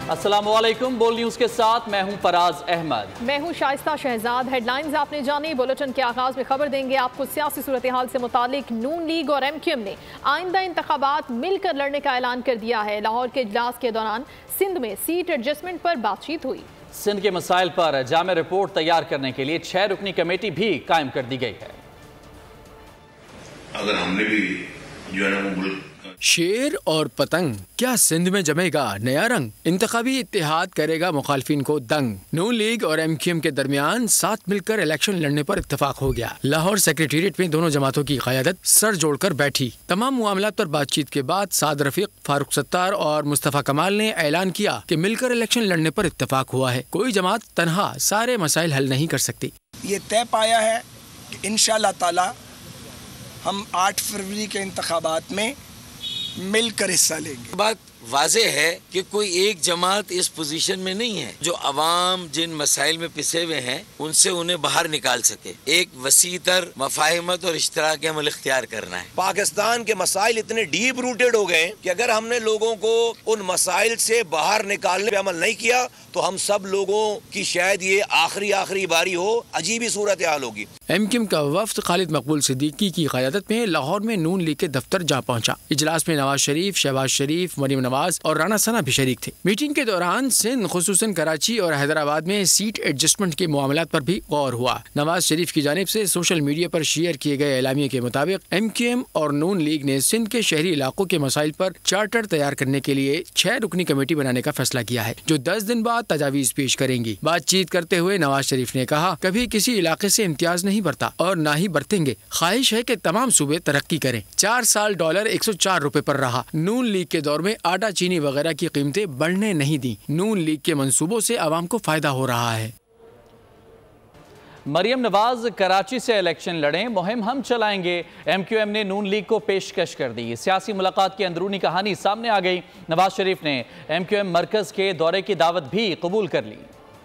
अस्सलाम वालेकुम। बोल न्यूज़ के साथ मैं हूं फराज अहमद। मैं हूं शाइस्ता शहजाद। हेडलाइंस आपने जानी। बुलेटिन के आगाज में खबर देंगे आपको सियासी सूरत हाल से मुतालिक। नून लीग और MQM ने आइंदा इंतखाबात मिलकर लड़ने का ऐलान कर दिया है। लाहौर के इजलास के दौरान सिंध में सीट एडजस्टमेंट पर बातचीत हुई। सिंध के मसाइल पर जामे रिपोर्ट तैयार करने के लिए 6 रुकनी कमेटी भी कायम कर दी गई है। अगर हमने भी जो है ना वो मुल्क शेर और पतंग, क्या सिंध में जमेगा नया रंग? इंतखाबी इत्तेहाद करेगा मुखालफिन को दंग। नून लीग और MQM के दरमियान साथ मिलकर इलेक्शन लड़ने पर इत्तेफाक हो गया। लाहौर सेक्रेटेरिएट में दोनों जमातों की क़यादत सर जोड़कर बैठी। तमाम मामलात पर बातचीत के बाद साद रफीक, फारूक सत्तार और मुस्तफ़ा कमाल ने ऐलान किया कि मिलकर इलेक्शन लड़ने पर इत्तेफाक हुआ है। कोई जमात तनहा सारे मसाइल हल नहीं कर सकती। ये तय पाया है कि इंशाअल्लाह ताला हम 8 फरवरी के इंतखाबात में मिलकर हिस्सा लेंगे। बात वाज़ेह है कि कोई एक जमात इस पोजीशन में नहीं है जो अवाम जिन मसाइल में पिसे हुए हैं उनसे उन्हें बाहर निकाल सके। एक वसीतर मफाहिमत और इश्तराक अमल इख्तियार करना है। पाकिस्तान के मसाइल इतने डीप रूटेड हो गए कि अगर हमने लोगों को उन मसाइल से बाहर निकालने पे अमल नहीं किया तो हम सब लोगों की शायद ये आखिरी बारी हो, अजीब ही सूरत हाल होगी। MQM का वफ्द खालिद मकबूल सिद्दीकी की क़यादत में लाहौर में नून लीग के दफ्तर जा पहुंचा। इजलास में नवाज शरीफ, शहबाज शरीफ, मरीम नवाज और राना सना भी शरीक थे। मीटिंग के दौरान सिंध, खुसूसन कराची और हैदराबाद में सीट एडजस्टमेंट के मामलात पर भी गौर हुआ। नवाज शरीफ की जानिब से सोशल मीडिया पर शेयर किए गए एलामिये के मुताबिक MQM और नून लीग ने सिंध के शहरी इलाकों के मसाइल पर चार्टर तैयार करने के लिए 6 रुकनी कमेटी बनाने का फैसला किया है, जो 10 दिन बाद तजावीज पेश करेंगी। बातचीत करते हुए नवाज शरीफ ने कहा, कभी किसी इलाके से इम्तियाज नहीं बरता और न ही बरतेंगे। ख्वाहिश है कि तमाम सूबे तरक्की करें। 4 साल डॉलर 104 रुपए पर रहा। नून लीग के दौर में आटा, चीनी वगैरह की कीमतें बढ़ने नहीं दी। नून लीग के मंसूबों से आवाम को फायदा हो रहा है। मरियम नवाज कराची से इलेक्शन लड़ें, मुहिम हम चलाएंगे। MQM ने नून लीग को पेशकश कर दी। सियासी मुलाकात की अंदरूनी कहानी सामने आ गई। नवाज शरीफ ने MQM मरकज के दौरे की दावत भी कबूल कर ली।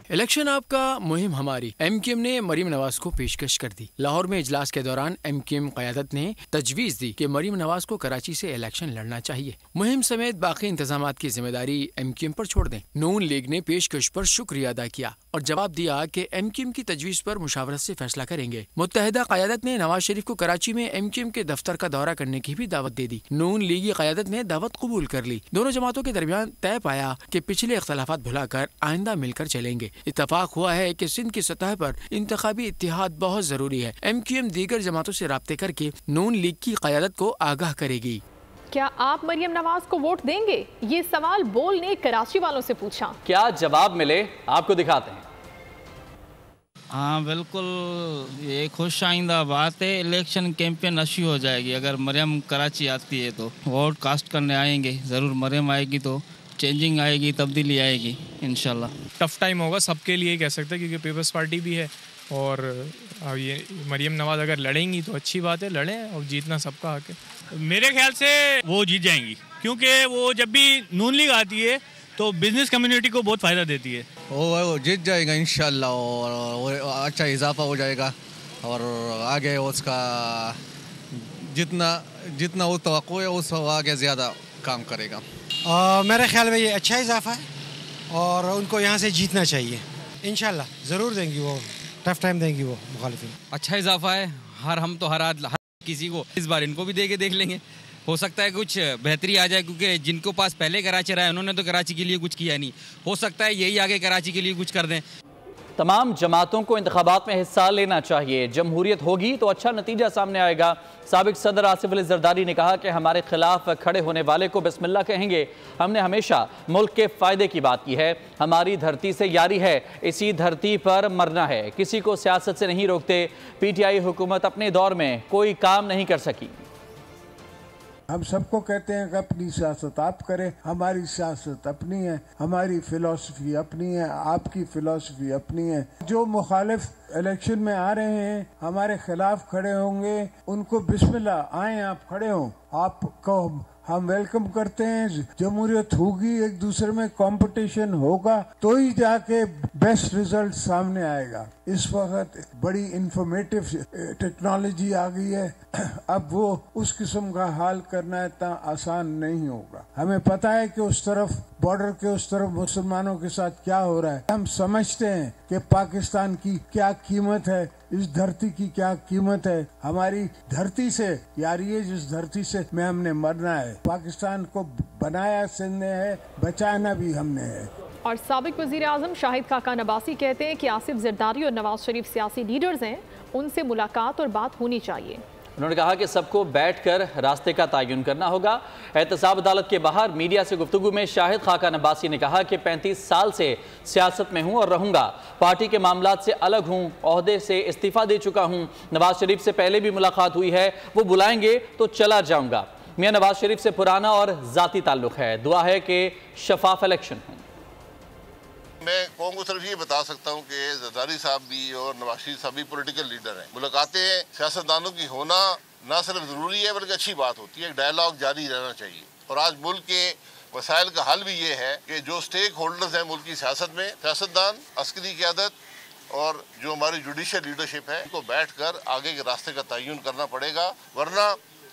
इलेक्शन आपका, मुहिम हमारी। MQM ने मरीम नवाज को पेशकश कर दी। लाहौर में इजलास के दौरान MQM क़यादत ने तजवीज़ दी कि मरीम नवाज को कराची से इलेक्शन लड़ना चाहिए। मुहिम समेत बाकी इंतजामात की जिम्मेदारी MQM पर छोड़ दें। नून लीग ने पेशकश पर शुक्रिया अदा किया और जवाब दिया कि MQM की तजवीज़ पर मुशावरत से फैसला करेंगे। मुत्तहिदा क़यादत ने नवाज शरीफ को कराची में MQM के दफ्तर का दौरा करने की भी दावत दे दी। नून लीगी क़यादत ने दावत कबूल कर ली। दोनों जमातों के दरमियान तय पाया कि पिछले इख्तलाफात भुलाकर आइंदा मिलकर चलेंगे। इत्तफाक हुआ है कि सिंध की सतह पर इंतखाबी इत्तेहाद बहुत जरूरी है। MQM दीगर जमातों से राब्ते करके नून लीग की क़यादत को आगाह करेगी। क्या आप मरियम नवाज को वोट देंगे? ये सवाल बोल ने कराची वालों से पूछा। क्या जवाब मिले, आपको दिखाते हैं। हाँ बिल्कुल, ये खुश आइंदा बात है। इलेक्शन कैंपेन अच्छी हो जाएगी अगर मरियम कराची आती है तो। वोट कास्ट करने आएंगे ज़रूर। मरियम आएगी तो चेंजिंग आएगी, तब्दीली आएगी इंशाल्लाह। टफ टाइम होगा सबके लिए कह सकते हैं, क्योंकि पीपल्स पार्टी भी है और ये मरियम नवाज अगर लड़ेंगी तो अच्छी बात है, लड़ें और जीतना सबका हक है। मेरे ख्याल से वो जीत जाएंगी, क्योंकि वो जब भी नून लीग आती है तो बिजनेस कम्युनिटी को बहुत फ़ायदा देती है। वो जीत जाएगा इंशाल्लाह और अच्छा इजाफा हो जाएगा और आगे उसका जितना वो तवक्को है उस आगे ज़्यादा काम करेगा। मेरे ख्याल में ये अच्छा इजाफा है और उनको यहाँ से जीतना चाहिए। इंशाल्लाह ज़रूर देंगी वो, टफ टाइम देंगी वो मुखालिफिन। अच्छा इजाफा है। हम तो हर किसी को इस बार इनको भी देख लेंगे। हो सकता है कुछ बेहतरी आ जाए, क्योंकि जिनको पास पहले कराची रहा है उन्होंने तो कराची के लिए कुछ किया नहीं। हो सकता है यही आगे कराची के लिए कुछ कर दें। तमाम जमातों को इंतखाबात में हिस्सा लेना चाहिए। जमहूरियत होगी तो अच्छा नतीजा सामने आएगा। साबिक सदर आसिफ अली जरदारी ने कहा कि हमारे खिलाफ खड़े होने वाले को बिस्मिल्लाह कहेंगे। हमने हमेशा मुल्क के फ़ायदे की बात की है। हमारी धरती से यारी है, इसी धरती पर मरना है। किसी को सियासत से नहीं रोकते। PTI हुकूमत अपने दौर में कोई काम नहीं कर सकी। हम सबको कहते हैं कि अपनी सियासत आप करें, हमारी सियासत अपनी है, हमारी फिलॉसफी अपनी है, आपकी फिलॉसफी अपनी है। जो मुखालिफ इलेक्शन में आ रहे हैं, हमारे खिलाफ खड़े होंगे, उनको बिस्मिल्लाह आए आप खड़े हों, आपको हम वेलकम करते हैं। जमहूरियत होगी, एक दूसरे में कंपटीशन होगा तो ही जाके बेस्ट रिजल्ट सामने आएगा। इस वक्त बड़ी इंफॉर्मेटिव टेक्नोलॉजी आ गई है, अब वो उस किस्म का हाल करना इतना आसान नहीं होगा। हमें पता है कि उस तरफ बॉर्डर के उस तरफ मुसलमानों के साथ क्या हो रहा है। हम समझते हैं कि पाकिस्तान की क्या कीमत है, इस धरती की क्या कीमत है। हमारी धरती से यार, ये जिस धरती से में हमने मरना है, पाकिस्तान को बनाया सिंध ने है, बचाना भी हमने है। और साबिक वज़ीर आज़म शाहिद खाकान अब्बासी कहते हैं कि आसिफ जरदारी और नवाज शरीफ सियासी लीडर्स हैं, उनसे मुलाकात और बात होनी चाहिए। उन्होंने कहा कि सबको बैठकर रास्ते का तयन करना होगा। एहतसाब अदालत के बाहर मीडिया से गुफ्तगू में शाहिद खाकान अब्बासी ने कहा कि 35 साल से सियासत में हूँ और रहूँगा, पार्टी के मामलात से अलग हूँ, ओहदे से इस्तीफ़ा दे चुका हूँ। नवाज शरीफ से पहले भी मुलाकात हुई है, वो बुलाएंगे तो चला जाऊँगा। मियाँ नवाज शरीफ से पुराना और ज़ाती ताल्लुक़ है, दुआ है कि शफाफ इलेक्शन हो। मैं कौम को सिर्फ ये बता सकता हूँ कि जरदारी साहब भी और नवाज शरीफ साहब भी पॉलिटिकल लीडर हैं। मुलाकातें सियासतदानों की होना ना सिर्फ ज़रूरी है बल्कि अच्छी बात होती है। डायलॉग जारी रहना चाहिए। और आज मुल्क के वसाइल का हल भी ये है कि जो स्टेक होल्डर्स हैं मुल्क की सियासत में, सियासतदान, अस्करी क़यादत और जो हमारी जुडिशल लीडरशिप है, उनको बैठ कर आगे के रास्ते का तयन करना पड़ेगा, वरना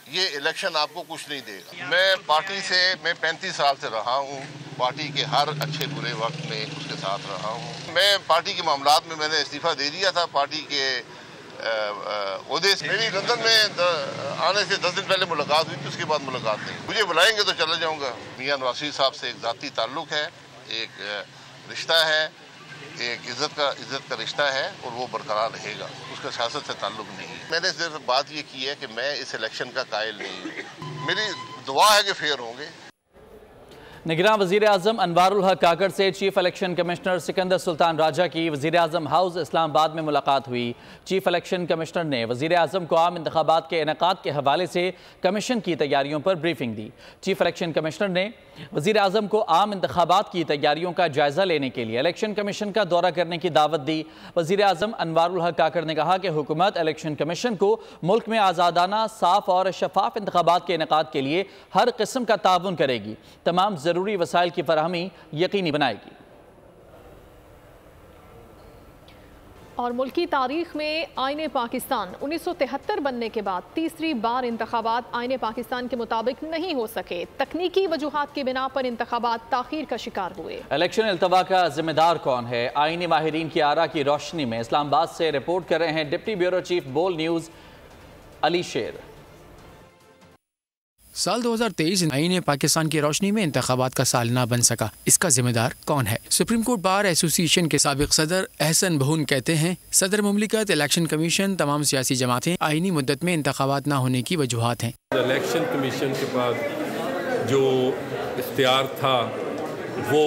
ये इलेक्शन आपको कुछ नहीं देगा। मैं पार्टी से 35 साल से रहा हूँ, पार्टी के हर अच्छे बुरे वक्त में उसके साथ रहा हूँ। मैं पार्टी के मामलात में मैंने इस्तीफ़ा दे दिया था पार्टी के ओहदे से। मेरी लंदन में आने से 10 दिन पहले मुलाकात हुई थी, उसके बाद मुलाकात नहीं। मुझे बुलाएंगे तो चला जाऊँगा। मियाँ नवाज शरीफ साहब से एक ज़ाती ताल्लुक़ है, एक रिश्ता है, एक इज़्ज़त का रिश्ता है और वो बरकरार रहेगा, उसका सियासत से ताल्लुक़ नहीं है। मैंने सिर्फ बात ये की है कि मैं इस इलेक्शन का कायल नहीं हूँ। मेरी दुआ है कि फेयर होंगे। निगरान वज़ीर आज़म अनवारुल हक काकड़ से chief election commissioner Sikandar Sultan Raja की वज़ीर आज़म हाउस इस्लामाबाद में मुलाकात हुई। चीफ इलेक्शन कमिश्नर ने वज़ीर आज़म को आम इंतखाबात के इनेकाद के हवाले से कमीशन की तैयारियों पर ब्रीफिंग दी। चीफ इलेक्शन कमिश्नर ने वज़ीर आज़म को आम इंतखाबात की तैयारियों का जायज़ा लेने के लिए इलेक्शन कमीशन का दौरा करने की दावत दी। वज़ीर आज़म अनवारुल हक काकड़ ने कहा कि हुकूमत इलेक्शन कमीशन को मुल्क में आज़ादाना, साफ और शफाफ इंतखाबात के इनेकाद के लिए हर किस्म का ताउन करेगी, तमाम ज़रूरी वसाइल की फराहमी यकीनी बनाएगी। और मुल्की तारीख में आईने पाकिस्तान 1973 बनने के बाद तीसरी बार इंतखाबात आईने पाकिस्तान के मुताबिक नहीं हो सके। तकनीकी वजूहात की बिना पर इंतखाबात ताखीर का शिकार हुए। इलेक्शन अल्तवा का जिम्मेदार कौन है? आईनी माहिरीन की आरा की रोशनी में इस्लामाबाद से रिपोर्ट कर रहे हैं डिप्टी ब्यूरो चीफ बोल न्यूज़ अली शेर। साल 2023 आईने पाकिस्तान की रोशनी में इंतखाबात का साल ना बन सका, इसका जिम्मेदार कौन है? सुप्रीम कोर्ट बार एसोसिएशन के साबिक सदर एहसन बहून कहते हैं, सदर मुमलिकत, इलेक्शन कमीशन, तमाम सियासी जमातें आईनी मुद्दत में इंतखाबात ना होने की वजूहात हैं। इलेक्शन कमीशन के पास जो इख्तियार था वो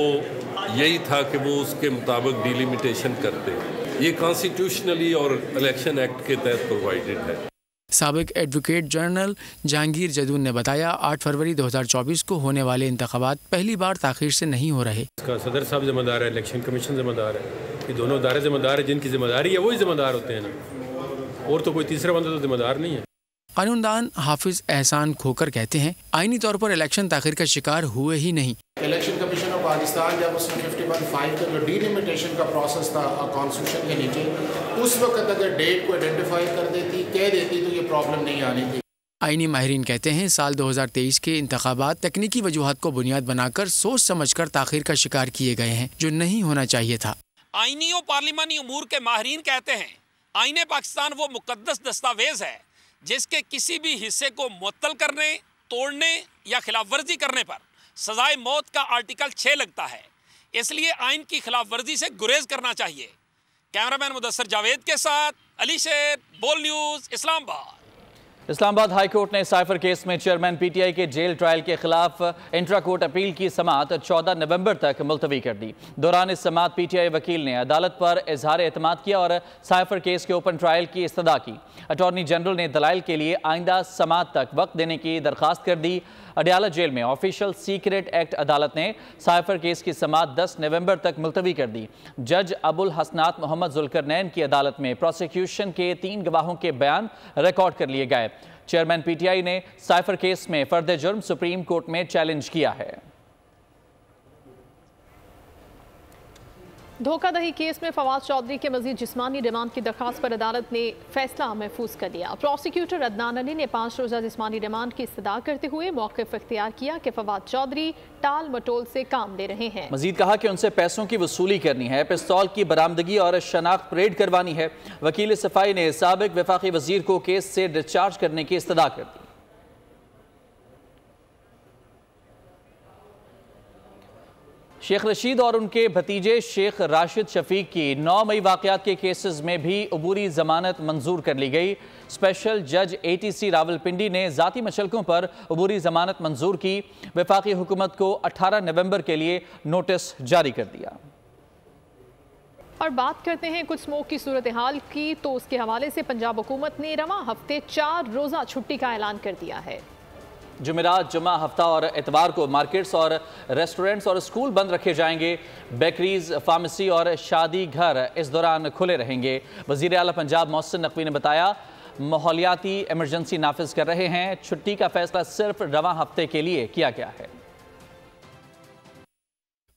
यही था कि वो उसके मुताबिक डिलिमिटेशन करते। ये कॉन्स्टिट्यूशनली और इलेक्शन एक्ट के तहत प्रोवाइडेड है। साबिक एडवोकेट जनरल जहांगीर जदून ने बताया, 8 फरवरी 2024 को होने वाले इंतखाबात पहली बार ताखीर से नहीं हो रहे। इसका सदर साहब जिम्मेदार है, इलेक्शन कमीशन जिम्मेदार है, ये दोनों इदारे जिम्मेदार है। जिनकी जिम्मेदारी है वही जिम्मेदार होते हैं ना, और तो कोई तीसरा बंदा तो जिम्मेदार नहीं है। कानूनदान हाफिज एहसान खोकर कहते हैं, आईनी तौर पर इलेक्शन ताखीर का शिकार हुए ही नहीं। इलेक्शन कमीशन ऑफ पाकिस्तान जब उसने 51(5) का जो डिलिमिटेशन का प्रोसेस था कॉन्स्टिट्यूशन के नीचे, उस वक्त अगर डेट को आइडेंटिफाई कर देती, कह देती, तो ये प्रॉब्लम नहीं आनी थी। आईनी माहिरीन कहते हैं, साल 2023 के इंतखाबात तकनीकी वजूहात को बुनियाद बनाकर सोच समझकर ताखीर का शिकार किए गए हैं, जो नहीं होना चाहिए था। आईनी और पार्लिमानी उमूर के माहिरीन कहते हैं, आईने पाकिस्तान वो मुकद्दस दस्तावेज है जिसके किसी भी हिस्से को मुअत्तल करने, तोड़ने या खिलाफ वर्जी करने पर सजाए मौत का आर्टिकल 6 लगता है। इसलिए आइन की खिलाफ वर्जी से गुरेज करना चाहिए। कैमरामैन मुदस्सर जावेद के साथ अली शेर, बोल news, Islamabad. Islamabad high court ने साइफर केस में चेयरमैन पीटीआई के जेल ट्रायल के खिलाफ इंट्रा कोर्ट अपील की समाअत 14 नवंबर तक मुलतवी कर दी। दौरान इस समाअत पीटीआई वकील ने अदालत पर इजहार एतमाद किया और साइफर केस के ओपन ट्रायल की इस्तदा की। अटॉर्नी जनरल ने दलाइल के लिए आइंदा समाअत तक वक्त देने की दरख्वास्त कर दी। अडयाला जेल में ऑफिशियल सीक्रेट एक्ट अदालत ने साइफर केस की समाअत 10 नवंबर तक मुलतवी कर दी। जज अबुल हसनात मोहम्मद जुल्करनैन की अदालत में प्रोसिक्यूशन के 3 गवाहों के बयान रिकॉर्ड कर लिए गए। चेयरमैन पीटीआई ने साइफर केस में फर्द जुर्म सुप्रीम कोर्ट में चैलेंज किया है। धोखा दही केस में फवाद चौधरी के मजीद जिस्मानी रिमांड की दरख्वास्त पर अदालत ने फैसला महफूज कर लिया। प्रोसिक्यूटर अदनान अली ने 5 रोज़ा जिस्मानी रिमांड की इस्तदा करते हुए मौक़िफ़ इख्तियार किया कि फवाद चौधरी टाल मटोल से काम ले रहे हैं। मजीद कहा कि उनसे पैसों की वसूली करनी है, पिस्तौल की बरामदगी और शनाख्त परेड करवानी है। वकील सफाई ने साबिक वफाकी वजीर को केस से डिस्चार्ज करने की इस्तदा कर दी। शेख रशीद और उनके भतीजे शेख राशिद शफीक की 9 मई वाक़यात के केसेस में भी अबूरी जमानत मंजूर कर ली गई। स्पेशल जज ATC रावलपिंडी ने ज़ाती मशलकों पर अबूरी जमानत मंजूर की। वफाकी हुकूमत को 18 नवंबर के लिए नोटिस जारी कर दिया। और बात करते हैं कुछ स्मोक की सूरत हाल की, तो उसके हवाले से पंजाब हुकूमत ने रवां हफ्ते 4 रोज़ा छुट्टी का ऐलान कर दिया है। जुमेरात, जुमा, हफ्ता और इतवार को मार्केट्स और रेस्टोरेंट्स और स्कूल बंद रखे जाएंगे। बेकरीज, फार्मेसी और शादी घर इस दौरान खुले रहेंगे। वज़ीर आला पंजाब मोहसिन नकवी ने बताया माहौलियाती एमरजेंसी नाफिज कर रहे हैं। छुट्टी का फैसला सिर्फ रवां हफ्ते के लिए किया गया है।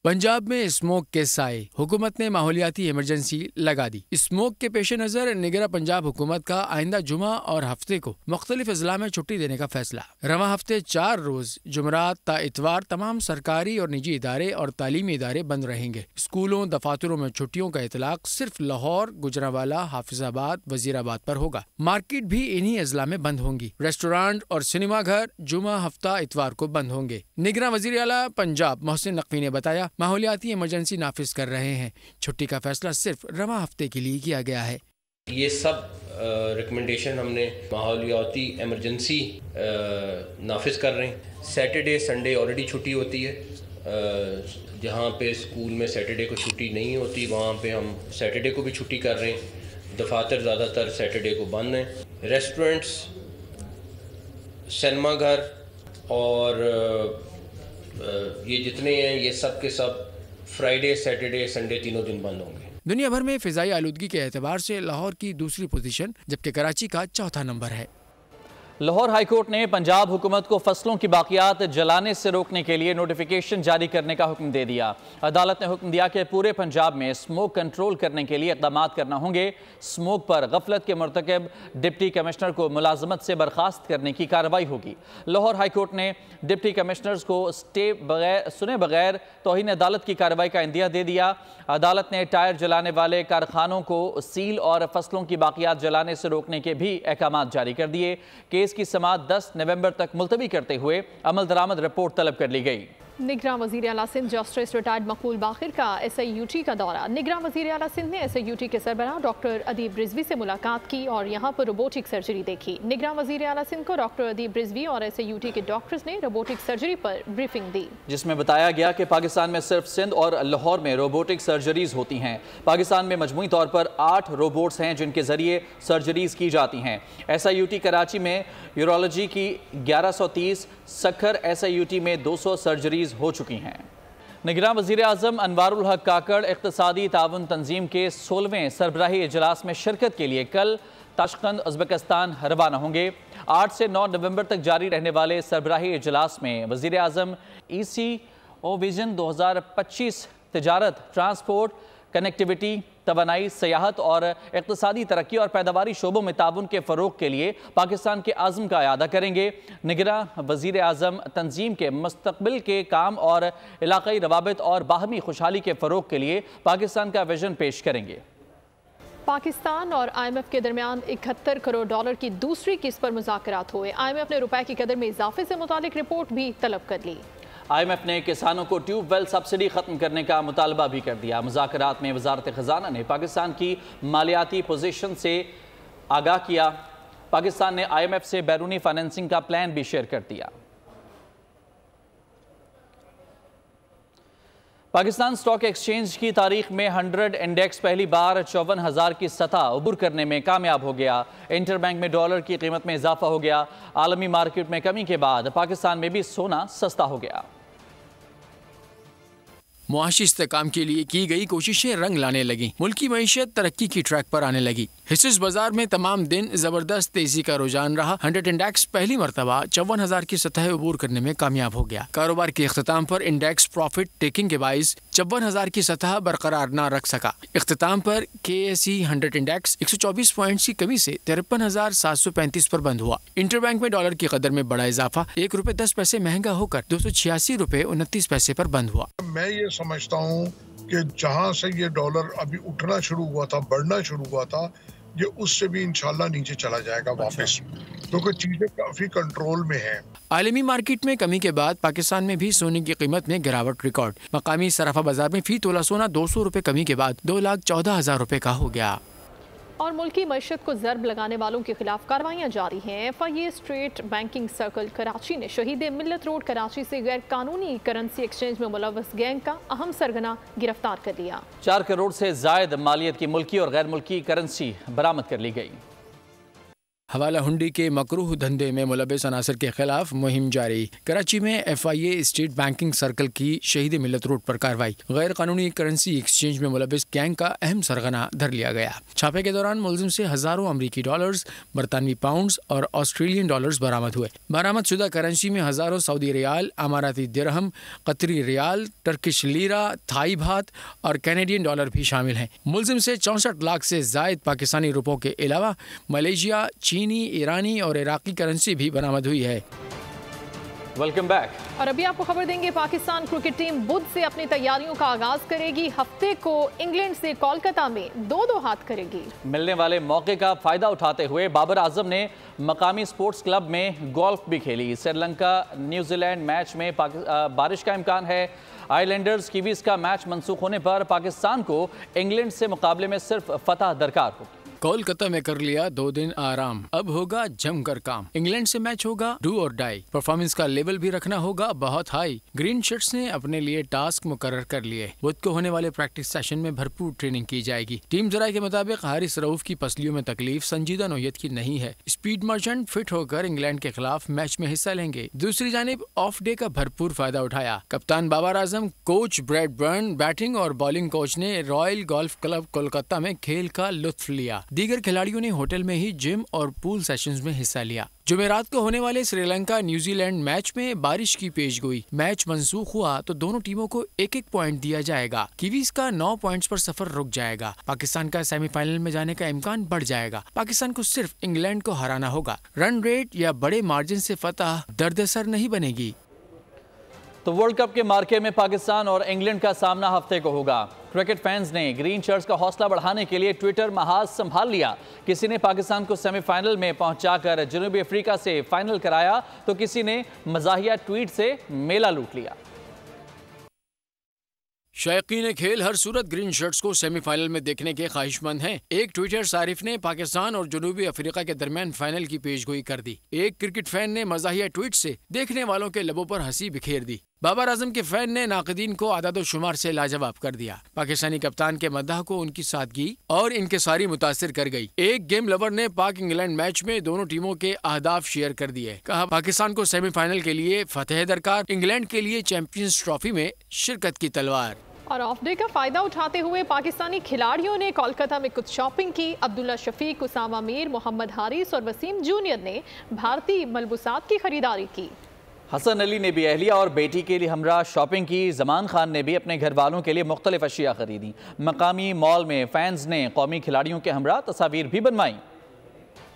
पंजाब में स्मोक के साए, हुकूमत ने माहौलियाती इमरजेंसी लगा दी। स्मोक के पेश नज़र निगरां पंजाब हुकूमत का आइंदा जुमा और हफ्ते को मुख्तलिफ अजला में छुट्टी देने का फैसला। रवां हफ्ते 4 रोज जुमरात ता इतवार तमाम सरकारी और निजी इदारे और तालीमी इदारे बंद रहेंगे। स्कूलों, दफातरों में छुट्टियों का इतलाक सिर्फ लाहौर, गुजरांवाला, हाफिजाबाद, वजीराबाद पर होगा। मार्केट भी इन्हीं अजला में बंद होंगी। रेस्टोरेंट और सिनेमा घर जुमा, हफ्ता, इतवार को बंद होंगे। निगरां वज़ीर आला पंजाब मोहसिन नकवी ने बताया माहौलियाती इमरजेंसी नाफिज कर रहे हैं। छुट्टी का फैसला सिर्फ रवां हफ्ते के लिए किया गया है। ये सब रिकमेंडेशन हमने माहौलियाती इमरजेंसी नाफिज कर रहे हैं। सैटरडे संडे ऑलरेडी छुट्टी होती है। जहाँ पे स्कूल में सैटरडे को छुट्टी नहीं होती वहाँ पे हम सैटरडे को भी छुट्टी कर रहे हैं। दफातर ज़्यादातर सैटरडे को बंद हैं। रेस्टोरेंट्स, सिनेमा घर और ये जितने हैं ये सब के सब फ्राइडे, सैटरडे, संडे तीनों दिन बंद होंगे। दुनिया भर में फिजाई आलूदगी के एतबार से लाहौर की दूसरी पोजीशन जबकि कराची का चौथा नंबर है। लाहौर हाई कोर्ट ने पंजाब हुकूमत को फसलों की बाकियात जलाने से रोकने के लिए नोटिफिकेशन जारी करने का हुक्म दे दिया। अदालत ने हुक्म दिया कि पूरे पंजाब में स्मोक कंट्रोल करने के लिए इक़दाम करना होंगे। स्मोक पर गफलत के मुर्तकब डिप्टी कमिश्नर को मुलाजमत से बर्खास्त करने की कार्रवाई होगी। लाहौर हाई कोर्ट ने डिप्टी कमिश्नर्स को स्टे सुने बगैर तौहीन अदालत की कार्रवाई का इंदिया दे दिया। अदालत ने टायर जलाने वाले कारखानों को सील और फसलों की बाकियात जलाने से रोकने के भी अहकाम जारी कर दिए। केस की समाअत 10 नवंबर तक मुलतवी करते हुए अमल दरामद रिपोर्ट तलब कर ली गई। निगरान वज़ीर आला सिंध जस्टिस रिटायर्ड मकबूल बाखिर का SIUT का दौरा। निगरान वज़ीर आला सिंध ने SIUT के सरबराह डॉक्टर अदीब रिजवी से मुलाकात की और यहाँ पर रोबोटिक सर्जरी देखी। निगरान वज़ीर आला सिंध को डॉक्टर अदीब रिजवी और SIUT के डॉक्टर्स ने रोबोटिक सर्जरी पर ब्रीफिंग दी, जिसमें बताया गया कि पाकिस्तान में सिर्फ सिंध और लाहौर में रोबोटिक सर्जरीज होती हैं। पाकिस्तान में मजमूई तौर पर 8 रोबोट्स हैं जिनके जरिए सर्जरीज की जाती हैं। SIUT कराची में यूरोलॉजी की 1130, सखर SIUT में 200 सर्जरीज हो चुकी हैं। निगरान वज़ीर आज़म अनवारुल हक काकड़ इक़्तिसादी ताउन तंजीम के 16वें सरबराही इजलास में शिरकत के लिए कल ताशकंद उज़्बेकिस्तान रवाना होंगे। 8 से 9 नवंबर तक जारी रहने वाले सरबराही इजलास में वज़ीर आज़म ECO विजन 2025 तिजारत, ट्रांसपोर्ट, कनेक्टिविटी, तवानाई, सियाहत और इक़्तिसादी तरक्की और पैदावारी शोबों में ताउन के फ़रोग़ के लिए पाकिस्तान के आज़म का अयादा करेंगे। निगरान वज़ीर आज़म तंजीम के मुस्तक़बिल के काम और इलाक़ाई रवाबित और बाहमी खुशहाली के फ़रोग़ के लिए पाकिस्तान का विजन पेश करेंगे। पाकिस्तान और IMF के दरमियान 71 करोड़ डॉलर की दूसरी किस्त पर मुज़ाकरात हुए। IMF ने रुपए की कदर में इजाफे से मुतालिक रिपोर्ट भी तलब कर ली। IMF ने किसानों को ट्यूबवेल सब्सिडी ख़त्म करने का मुतालबा भी कर दिया। मुज़ाकरात में वज़ारत ख़जाना ने पाकिस्तान की मालियाती पोजीशन से आगाह किया। पाकिस्तान ने IMF से बैरूनी फाइनेंसिंग का प्लान भी शेयर कर दिया। पाकिस्तान स्टॉक एक्सचेंज की तारीख में 100 इंडेक्स पहली बार 54,000 की सतह उबूर करने में कामयाब हो गया। इंटरबैंक में डॉलर की कीमत में इजाफा हो गया। आलमी मार्केट में कमी के बाद पाकिस्तान में भी सोना सस्ता हो गया। मुआशी इस्तेहकाम के लिए की गई कोशिशें रंग लाने लगी। मुल्की मईशत तरक्की की ट्रैक पर आने लगी। हिस्सेज बाजार में तमाम दिन जबरदस्त तेजी का रुझान रहा। 100 इंडेक्स पहली मरतबा 54,000 की सतह अबूर करने में कामयाब हो गया। कारोबार के इख्तिताम पर इंडेक्स प्रॉफिट टेकिंग के बाइस 54,000 की सतह बरकरार न रख सका। इख्तिताम पर KSE 100 इंडेक्स 124 पॉइंट्स की कमी से 53,735 पर बंद हुआ। इंटरबैंक में डॉलर की कदर में बड़ा इजाफा, ₹1.10 महंगा होकर ₹286.29 पर बंद हुआ। मैं ये समझता हूँ कि जहाँ से ये डॉलर अभी उठना शुरू हुआ था, बढ़ना शुरू हुआ था, ये उससे भी इंशाल्लाह नीचे चला जाएगा वापस, क्योंकि चीजें काफी कंट्रोल में हैं। आलमी मार्केट में कमी के बाद पाकिस्तान में भी सोने की कीमत में गिरावट रिकॉर्ड। मकामी सराफा बाजार में फी तोला सोना 200 रुपए कमी के बाद 2,14,000 रुपए का हो गया। और मुल्की मईशत को ज़रब लगाने वालों के खिलाफ कार्रवाइयाँ जारी हैं। FIA street banking circle Karachi ने शहीद मिल्लत रोड कराची से गैर कानूनी करेंसी एक्सचेंज में मुलव्वस गैंग का अहम सरगना गिरफ्तार कर लिया। 4 करोड़ से जायद मालियत की मुल्की और गैर मुल्की करेंसी बरामद कर ली गई। हवाला हुंडी के मकरूह धंधे में मुलव्वस अनासर के खिलाफ मुहिम जारी। कराची में FIA स्ट्रीट बैंकिंग सर्कल की शहीद मिल्लत रोड पर कार्रवाई। गैर कानूनी करेंसी एक्सचेंज में मुलव्वस गैंग का अहम सरगना धर लिया गया। छापे के दौरान मुलजिम से हजारों अमरीकी डॉलर्स, बरतानवी पाउंड्स और ऑस्ट्रेलियन डॉलर्स बरामद हुए। बरामद शुदा करेंसी में हजारों सऊदी रियाल, अमाराती दिरहम, कतरी रियाल, टर्किश लीरा, थाई बात और कैनेडियन डॉलर भी शामिल हैं। मुलजिम से 64 लाख से जायद पाकिस्तानी रुपयों के अलावा मलेशिया, चीनी, ईरानी और इराकी करेंसी भी बरामद हुई है। Welcome back. और अभी आपको खबर देंगे, पाकिस्तान क्रिकेट टीम बुध से अपनी तैयारियों का आगाज करेगी। हफ्ते को इंग्लैंड से कोलकाता में 2-2 हाथ करेगी। मिलने वाले मौके का फायदा उठाते हुए बाबर आजम ने मकामी स्पोर्ट्स क्लब में गोल्फ भी खेली। श्रीलंका न्यूजीलैंड मैच में बारिश का इम्कान है। आइलैंडर्स कीवीज का मैच मंसूख होने पर पाकिस्तान को इंग्लैंड से मुकाबले में सिर्फ फतह दरकार होगी। कोलकाता में कर लिया 2 दिन आराम, अब होगा जमकर काम। इंग्लैंड से मैच होगा डू और डाई। परफॉर्मेंस का लेवल भी रखना होगा बहुत हाई। ग्रीन शर्ट्स ने अपने लिए टास्क मुकर्रर कर लिए। बुध को होने वाले प्रैक्टिस सेशन में भरपूर ट्रेनिंग की जाएगी। टीम जराये के मुताबिक हारिस रऊफ की पसलियों में तकलीफ संजीदा नौयत की नहीं है। स्पीड मर्चेंट फिट होकर इंग्लैंड के खिलाफ मैच में हिस्सा लेंगे। दूसरी जानिब ऑफ डे का भरपूर फायदा उठाया कप्तान Babar Azam, coach bread burn, batting और बॉलिंग कोच ने रॉयल गोल्फ क्लब कोलकाता में खेल का लुत्फ लिया। दीगर खिलाड़ियों ने होटल में ही जिम और पूल सेशंस में हिस्सा लिया। जुमेरात को होने वाले श्रीलंका न्यूजीलैंड मैच में बारिश की पेशगोई। मैच मंसूख हुआ तो दोनों टीमों को 1-1 पॉइंट दिया जाएगा। कीवीज का 9 पॉइंट्स पर सफर रुक जाएगा। पाकिस्तान का सेमीफाइनल में जाने का इम्कान बढ़ जाएगा। पाकिस्तान को सिर्फ इंग्लैंड को हराना होगा। रन रेट या बड़े मार्जिन से फतह दर्दसर नहीं बनेगी। तो वर्ल्ड कप के मार्के में पाकिस्तान और इंग्लैंड का सामना हफ्ते को होगा। क्रिकेट फैंस ने ग्रीन शर्ट्स का हौसला बढ़ाने के लिए ट्विटर महाज संभाल लिया। किसी ने पाकिस्तान को सेमीफाइनल में पहुंचाकर जनूबी अफ्रीका से फाइनल कराया तो किसी ने मजाहिया ट्वीट से मेला लूट लिया। शायकीन खेल हर सूरत ग्रीन शर्ट्स को सेमीफाइनल में देखने के ख्वाहिशमंद हैं। एक ट्विटर सारिफ ने पाकिस्तान और जनूबी अफ्रीका के दरमियान फाइनल की पेशगोई कर दी। एक क्रिकेट फैन ने मजाहिया ट्वीट से देखने वालों के लबों पर हंसी बिखेर दी। बाबर आजम के फैन ने नाक़दीन को आदाद शुमार से लाजवाब कर दिया। पाकिस्तानी कप्तान के मद्दाह को उनकी सादगी और इनके सारी मुतासिर कर गई। एक गेम लवर ने पाक इंग्लैंड मैच में दोनों टीमों के अहदाफ शेयर कर दिए। कहा पाकिस्तान को सेमीफाइनल के लिए फतेह दरकार, इंग्लैंड के लिए चैंपियंस ट्रॉफी में शिरकत की तलवार। और ऑफ डे का फायदा उठाते हुए पाकिस्तानी खिलाड़ियों ने कोलकाता में कुछ शॉपिंग की। अब्दुल्ला शफीक, उसामा मीर, मोहम्मद हारिस और वसीम जूनियर ने भारतीय मलबूसात की खरीदारी की। हसन अली ने भी अहलिया और बेटी के लिए हमरा शॉपिंग की। जमान खान ने भी अपने घर वालों के लिए मुख्तलिफ अशिया खरीदी। मकामी मॉल में फैंस ने कौमी खिलाड़ियों के हमरा तस्वीर भी बनवाई।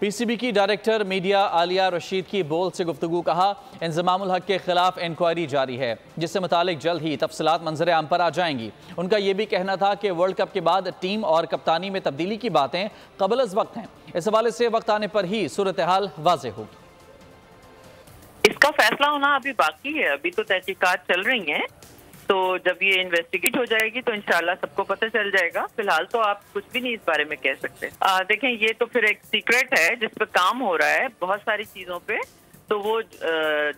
PCB की डायरेक्टर मीडिया आलिया रशीद की बोल से गुफ्तगू। कहा इंज़मामुल हक के खिलाफ इंक्वायरी जारी है जिससे मुतालिक जल्द ही तफसीलात मंजर आम पर आ जाएंगी। उनका यह भी कहना था कि वर्ल्ड कप के बाद टीम और कप्तानी में तब्दीली की बातें क़ब्ल अज़ वक्त हैं। इस हवाले से वक्त आने पर ही सूरत हाल वाज़ेह होगी। इसका फैसला होना अभी बाकी है। अभी तो तहकीकात चल रही हैं, तो जब ये इन्वेस्टिगेट हो जाएगी तो इंशाल्लाह सबको पता चल जाएगा। फिलहाल तो आप कुछ भी नहीं इस बारे में कह सकते। देखें, ये तो फिर एक सीक्रेट है जिस पे काम हो रहा है बहुत सारी चीजों पे। तो वो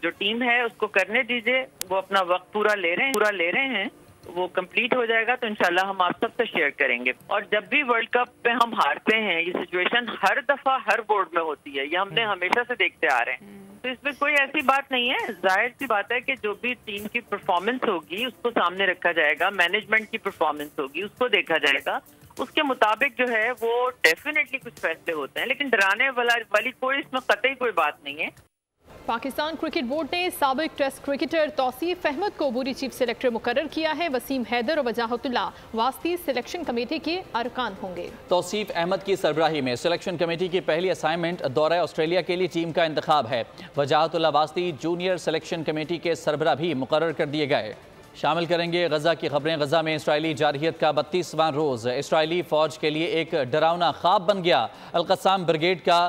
जो टीम है उसको करने दीजिए। वो अपना वक्त पूरा ले रहे हैं। वो कंप्लीट हो जाएगा तो इंशाल्लाह हम आप सबसे शेयर करेंगे। और जब भी वर्ल्ड कप पे हम हारते हैं, ये सिचुएशन हर दफा हर बोर्ड में होती है, ये हमने हमेशा से देखते आ रहे हैं। तो تو اس میں کوئی ایسی بات نہیں ہے. ظاہر سی بات ہے کہ جو بھی ٹیم کی پرفارمنس ہوگی اس کو سامنے رکھا جائے گا, مینجمنٹ کی پرفارمنس ہوگی اس کو دیکھا جائے گا, اس کے مطابق جو ہے وہ ڈیفینیٹلی کچھ فیصلے ہوتے ہیں, لیکن ڈرانے والی کوئی اس میں قطعی کوئی بات نہیں ہے. پاکستان کرکٹ بورڈ نے سابق ٹیسٹ کرکٹر توصیف احمد کو عبوری چیف سلیکٹر مقرر کیا ہے. وسیم حیدر اور وجاہت اللہ واسطی سلیکشن کمیٹی کے ارکان ہوں گے. توصیف احمد کی سربراہی میں سلیکشن کمیٹی کی پہلی اسائنمنٹ دورہ آسٹریلیا کے لیے ٹیم کا انتخاب ہے. وجاہت اللہ واسطی جونیئر سلیکشن کمیٹی کے سربراہ بھی مقرر کر دیے گئے. شامل کریں گے غزہ کی خبریں. غزہ میں اسرائیلی جارحیت کا 32واں روز اسرائیلی فوج کے لیے ایک ڈراؤنا خواب بن گیا. القسام بریگیڈ کا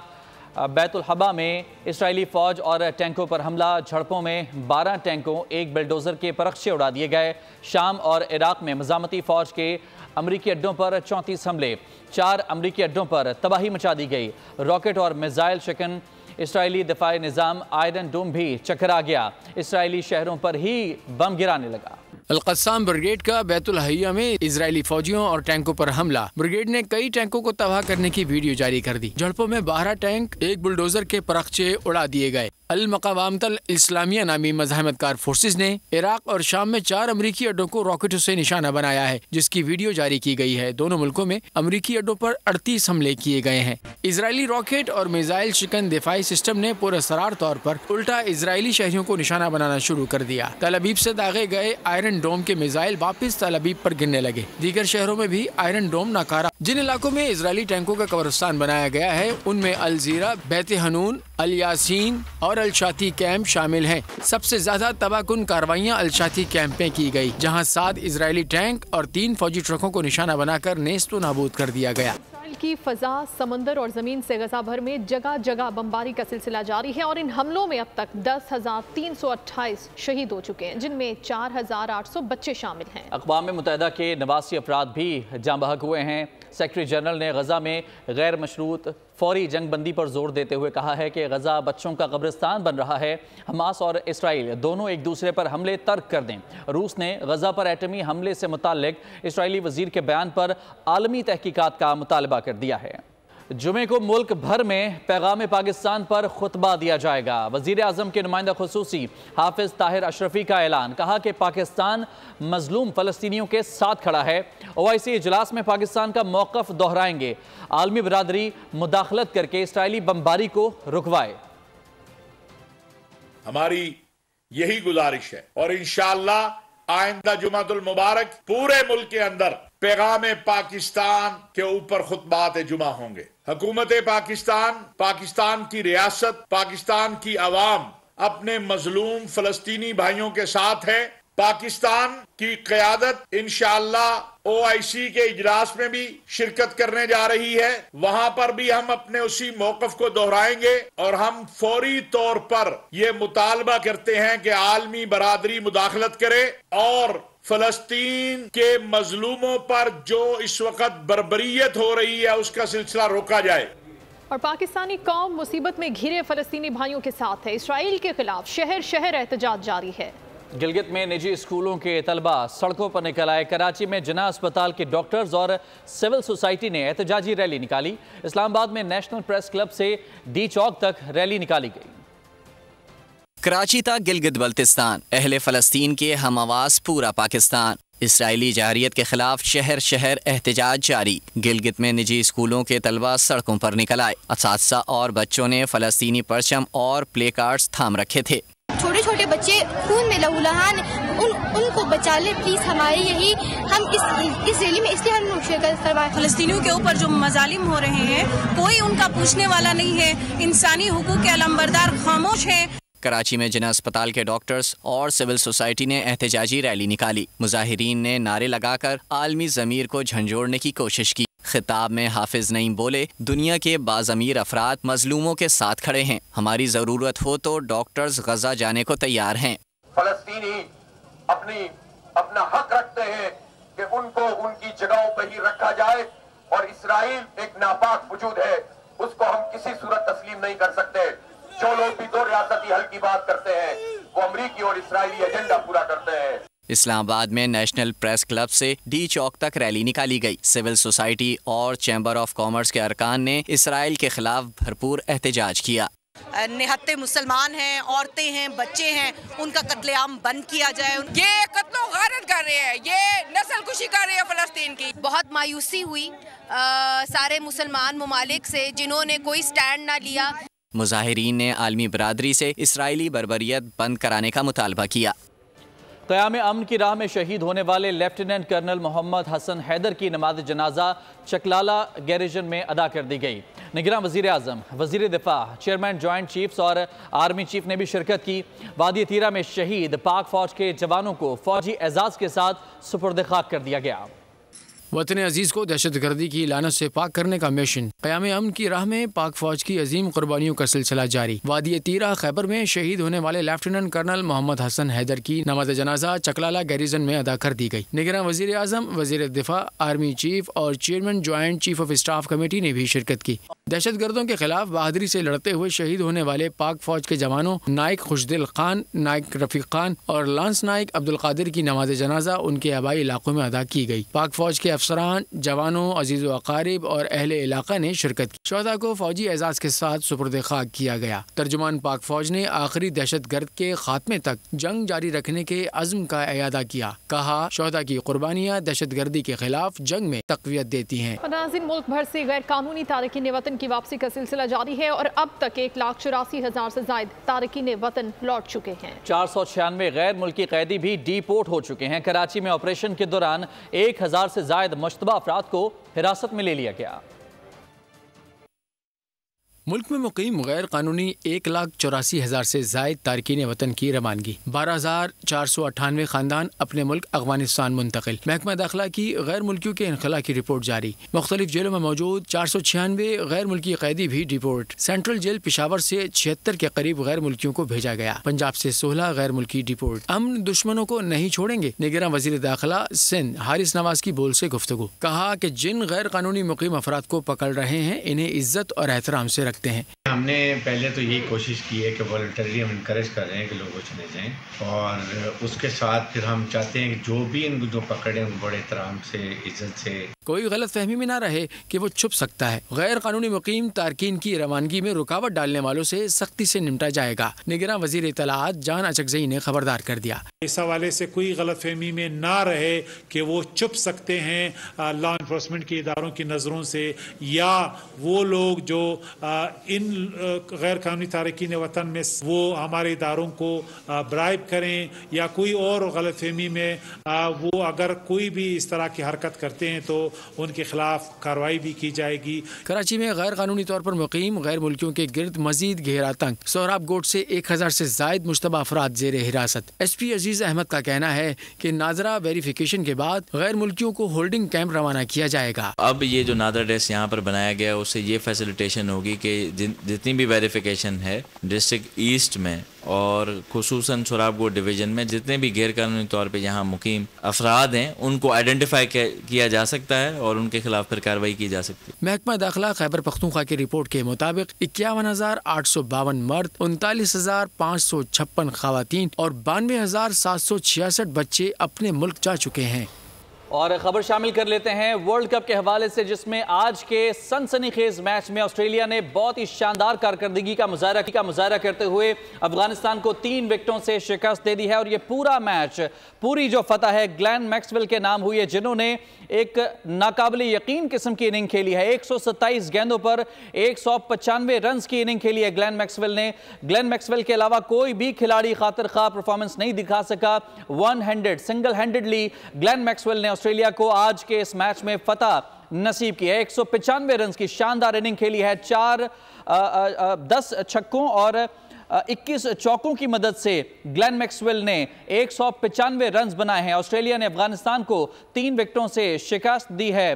بیت الحبا میں اسرائیلی فوج اور ٹینکوں پر حملہ. جھڑپوں میں 12 ٹینکوں ایک بلڈوزر کے پرخچے اڑا دیے گئے. شام اور عراق میں مزاحمتی فوج کے امریکی اڈوں پر 34 حملے. 4 امریکی اڈوں پر تباہی مچا دی گئی. راکٹ اور میزائل شکن اسرائیلی دفاعی نظام آئرن ڈوم بھی چکرا گیا. اسرائیلی شہروں پر ہی بم گرانے لگا. القسام بریگیڈ کا بیت الحیہ میں اسرائیلی فوجیوں اور ٹینکوں پر حملہ. بریگیڈ نے کئی ٹینکوں کو تباہ کرنے کی ویڈیو جاری کر دی. جھڑپوں میں 12 ٹینک ایک بلڈوزر کے پرخچے اڑا دیے گئے. المقاومت الاسلامیہ نامی مزاحمت کار فورسز نے عراق اور شام میں 4 امریکی اڈوں کو راکٹوں سے نشانہ بنایا ہے, جس کی ویڈیو جاری کی گئی ہے. دونوں ملکوں میں امریکی اڈوں پر 38 حملے کیے گئے ہیں. اسرائیلی راکٹ اور میزائل شکن دفاعی سسٹم نے پراسرار طور پر الٹا اسرائیلی شہریوں کو نشانہ بنانا شروع کر دیا. تل ابیب سے داغے گئے آئرن ڈوم کے میزائل واپس تل ابیب پر گرنے لگے. دیگر شہروں میں بھی آئرن ڈوم ناکارہ. جن علاقوں میں اسرائیلی ٹینکوں کا قبرستان بنایا گیا ہے ان میں الزیرہ, بیت حنون, الیاسین اور الشاتی کیمپ شامل ہیں. سب سے زیادہ تباہ کن کاروائیاں الشاتی کیمپ میں کی گئی, جہاں 7 اسرائیلی ٹینک اور 3 فوجی ٹرکوں کو نشانہ بنا کر نیست و نابود کر دیا گیا. اسرائیل کی فضا, سمندر اور زمین سے غزہ بھر میں جگہ جگہ بمباری کا سلسلہ جاری ہے اور ان حملوں میں اب تک 10,328 شہید ہو چکے ہیں, جن میں 4,800 بچے شامل ہیں. اقوام متحدہ کے 89 افراد بھی جاں بحق ہوئے ہیں. سیکرٹری جنرل نے غزہ میں غیر مشروط فوری جنگ بندی پر زور دیتے ہوئے کہا ہے کہ غزہ بچوں کا قبرستان بن رہا ہے. حماس اور اسرائیل دونوں ایک دوسرے پر حملے ترک کر دیں. روس نے غزہ پر ایٹمی حملے سے متعلق اسرائیلی وزیر کے بیان پر عالمی تحقیقات کا مطالبہ کر دیا ہے. جمعے کو ملک بھر میں پیغام پاکستان پر خطبہ دیا جائے گا. وزیر اعظم کے نمائندہ خصوصی حافظ طاہر اشرفی کا اعلان. کہا کہ پاکستان مظلوم فلسطینیوں کے ساتھ کھڑا ہے. OIC اجلاس میں پاکستان کا موقف دہرائیں گے. عالمی برادری مداخلت کر کے اسرائیلی بمباری کو رکوائے. ہماری یہی گزارش ہے اور انشاءاللہ آئندہ جمعۃ المبارک پورے ملک کے اندر پیغام پاکستان کے اوپر خطبات جمعہ ہوں گے. حکومت پاکستان, پاکستان کی ریاست, پاکستان کی عوام اپنے مظلوم فلسطینی بھائیوں کے ساتھ ہے. پاکستان کی قیادت انشاءاللہ OIC کے اجلاس میں بھی شرکت کرنے جا رہی ہے. وہاں پر بھی ہم اپنے اسی موقف کو دہرائیں گے اور ہم فوری طور پر یہ مطالبہ کرتے ہیں کہ عالمی برادری مداخلت کرے اور فلسطین کے مظلوموں پر جو اس وقت بربریت ہو رہی ہے اس کا سلسلہ روکا جائے. اور پاکستانی قوم مصیبت میں گھرے فلسطینی بھائیوں کے ساتھ ہے. اسرائیل کے خلاف شہر شہر احتجاج جاری ہے. گلگت میں نجی اسکولوں کے طلبہ سڑکوں پر نکل آئے. کراچی میں جناح اسپتال کے ڈاکٹرز اور سول سوسائٹی نے احتجاجی ریلی نکالی. اسلام آباد میں نیشنل پریس کلب سے ڈی چوک تک ریلی نکالی گئی. کراچی تا گلگت بلتستان, اہل فلسطین کے ہم آواز پورا پاکستان. اسرائیلی جارحیت کے خلاف شہر شہر احتجاج جاری. گلگت میں نجی اسکولوں کے طلبہ سڑکوں پر نکل آئے. اساتذہ اور بچوں نے فلسطینی پرچم اور پلے کارڈز تھام رکھے تھے. چھوٹے چھوٹے بچے خون میں لہولہان, ان کو بچا لے پلیز. ہمارے یہی ہم اس ریلی میں اس لیے ہم شرکت کروائے. فلسطینیوں کے اوپر جو مظالم ہو رہے ہیں کوئی ان کا پوچھنے والا نہیں ہے. انسانی حقوق کے علمبردار خاموش ہیں. کراچی میں جناح اسپتال کے ڈاکٹرز اور سول سوسائٹی نے احتجاجی ریلی نکالی. مظاہرین نے نعرے لگا کر عالمی ضمیر کو جھنجھوڑنے کی کوشش کی. خطاب میں حافظ نعیم بولے, دنیا کے باضمیر افراد مظلوموں کے ساتھ کھڑے ہیں. ہماری ضرورت ہو تو ڈاکٹرز غزہ جانے کو تیار ہیں. فلسطینی اپنا حق رکھتے ہیں کہ ان کو ان کی جگہوں پہ ہی رکھا جائے اور اسرائیل ایک ناپاک وجود ہے, اس کو ہم کسی صورت تسلیم نہیں کر سکتے. جو لوگ بھی 2 ریاستی حل کی بات کرتے ہیں وہ امریکی اور اسرائیلی ایجنڈا پورا کرتے ہیں. اسلام آباد میں نیشنل پریس کلب سے ڈی چوک تک ریلی نکالی گئی. سول سوسائٹی اور چیمبر آف کامرس کے ارکان نے اسرائیل کے خلاف بھرپور احتجاج کیا. نہتے مسلمان ہیں، عورتیں ہیں، بچے ہیں، ان کا قتل عام بند کیا جائے. یہ قتل و غارت کر رہے ہیں، یہ نسل کشی کر رہے ہیں فلسطین کی. بہت مایوسی ہوئی سارے مسلمان ممالک سے جنہوں نے کوئی سٹینڈ نہ لیا. مظاہرین نے عالمی برادری سے اسرائیلی بربریت بند کرانے کا مطالبہ کیا. قیام امن کی راہ میں شہید ہونے والے لیفٹیننٹ کرنل محمد حسن حیدر کی نماز جنازہ چکلالہ گیریژن میں ادا کر دی گئی. نگراں وزیر اعظم، وزیر دفاع، چیئرمین جوائنٹ چیفز اور آرمی چیف نے بھی شرکت کی. وادی تیرہ میں شہید پاک فوج کے جوانوں کو فوجی اعزاز کے ساتھ سپرد خاک کر دیا گیا. وطن عزیز کو دہشت گردی کی لعنت سے پاک کرنے کا مشن. قیام امن کی راہ میں پاک فوج کی عظیم قربانیوں کا سلسلہ جاری. وادی تیرہ خیبر میں شہید ہونے والے لیفٹیننٹ کرنل محمد حسن حیدر کی نماز جنازہ چکلالہ گیریژن میں ادا کر دی گئی. نگراں وزیر اعظم، وزیر دفاع، آرمی چیف اور chairman joint chief of staff committee نے بھی شرکت کی. دہشت گردوں کے خلاف بہادری سے لڑتے ہوئے شہید ہونے والے پاک فوج کے جوانوں نائک خوشدل خان، نائک رفیق خان اور لانس نائک عبدالقادر کی نماز جنازہ ان کے آبائی علاقوں میں ادا کی گئی. پاک فوج کے افسران، جوانوں، عزیز و اقارب اور اہل علاقہ نے شرکت کی. شہداء کو فوجی اعزاز کے ساتھ سپرد خاک کیا گیا. ترجمان پاک فوج نے آخری دہشت گرد کے خاتمے تک جنگ جاری رکھنے کے عزم کا اعادہ کیا. کہا شہداء کی قربانیاں دہشت گردی کے خلاف جنگ میں تقویت دیتی ہیں. ناظرین، ملک بھر سے غیر قانونی تارکین وطن کی واپسی کا سلسلہ جاری ہے اور اب تک 1,84,000 سے زائد تارکین وطن لوٹ چکے ہیں. 496 غیر ملکی قیدی بھی ڈی پورٹ ہو چکے ہیں. کراچی میں آپریشن کے دوران 1,000 سے زائد مشتبہ افراد کو حراست میں لے لیا گیا. ملک میں مقیم غیر قانونی 1,84,000 سے زائد تارکین وطن کی روانگی. 12,498 خاندان اپنے ملک افغانستان منتقل. محکمہ داخلہ کی غیر ملکیوں کے انخلاء کی رپورٹ جاری. مختلف جیلوں میں موجود 496 غیر ملکی قیدی بھی ڈیپورٹ. سینٹرل جیل پشاور سے 76 کے قریب غیر ملکیوں کو بھیجا گیا. پنجاب سے 16 غیر ملکی ڈیپورٹ. امن دشمنوں کو نہیں چھوڑیں گے. نگراں وزیر داخلہ سندھ حارث نواز کی بول سے گفتگو. کہا کہ جن غیر قانونی مقیم افراد کو پکڑ رہے ہیں انہیں عزت اور احترام سے رکھتے ہیں. ہم نے پہلے تو یہی کوشش کی ہے کہ والنٹری ہم انکریج کر رہے ہیں کہ لوگ چلے جائیں، اور اس کے ساتھ پھر ہم چاہتے ہیں کہ جو بھی ان کو جو پکڑیں ان کو بڑے احترام سے، عزت سے. کوئی غلط فہمی میں نہ رہے کہ وہ چھپ سکتا ہے. غیر قانونی مقیم تارکین کی روانگی میں رکاوٹ ڈالنے والوں سے سختی سے نمٹا جائے گا. نگراں وزیر اطلاعات جان اچکزئی نے خبردار کر دیا. اس حوالے سے کوئی غلط فہمی میں نہ رہے کہ وہ چھپ سکتے ہیں لا انفورسمنٹ کے اداروں کی نظروں سے، یا وہ لوگ جو ان غیر قانونی تارکین وطن میں وہ ہمارے اداروں کو برائب کریں، یا کوئی اور غلط فہمی میں وہ اگر کوئی بھی اس طرح کی حرکت کرتے ہیں تو ان کے خلاف کارروائی بھی کی جائے گی. کراچی میں غیر قانونی طور پر مقیم غیر ملکیوں کے گرد مزید گہرا تنگ. سہراب گوٹ سے 1,000 سے زائد مشتبہ افراد زیر حراست. ایس پی عزیز احمد کا کہنا ہے کہ ناظرہ ویریفیکیشن کے بعد غیر ملکیوں کو ہولڈنگ کیمپ روانہ کیا جائے گا. اب یہ جو نادر ڈیسک یہاں پر بنایا گیا اس سے یہ فیسیلیٹیشن ہوگی کہ جتنی بھی ویریفیکیشن ہے ڈسٹرکٹ ایسٹ میں اور خصوصاً سہراب گوٹ ڈویژن میں جتنے بھی غیر قانونی طور پہ یہاں مقیم افراد ہیں ان کو آئیڈینٹیفائی کیا جا سکتا ہے اور ان کے خلاف پھر کارروائی کی جا سکتی ہے. محکمہ داخلہ خیبر پختونخوا کی رپورٹ کے مطابق 51,852 مرد، 39,556 خواتین اور 92,766 بچے اپنے ملک جا چکے ہیں. اور خبر شامل کر لیتے ہیں ورلڈ کپ کے حوالے سے، جس میں آج کے سنسنی خیز میچ میں آسٹریلیا نے بہت ہی شاندار کارکردگی کا مظاہرہ کرتے ہوئے افغانستان کو 3 وکٹوں سے شکست دے دی ہے. اور یہ پورا میچ، پوری جو فتح ہے گلین میکسویل کے نام ہوئی ہے، جنہوں نے ایک ناقابل یقین قسم کی اننگ کھیلی ہے. 127 گیندوں پر 195 رنز کی اننگ کھیلی ہے گلین میکسویل نے. گلین میکسویل کے علاوہ کوئی بھی کھلاڑی خاطر خواہ پرفارمنس نہیں دکھا سکا. سنگل ہینڈڈلی گلین میکسویل نے آسٹریلیا کو آج کے اس میچ میں فتح نصیب کی ہے. 195 رنز کی شاندار اننگ کھیلی ہے. 10 چھکوں اور 21 چوکوں کی مدد سے گلین میکسویل نے 195 رنز بنائے ہیں. آسٹریلیا نے افغانستان کو 3 وکٹوں سے شکست دی ہے.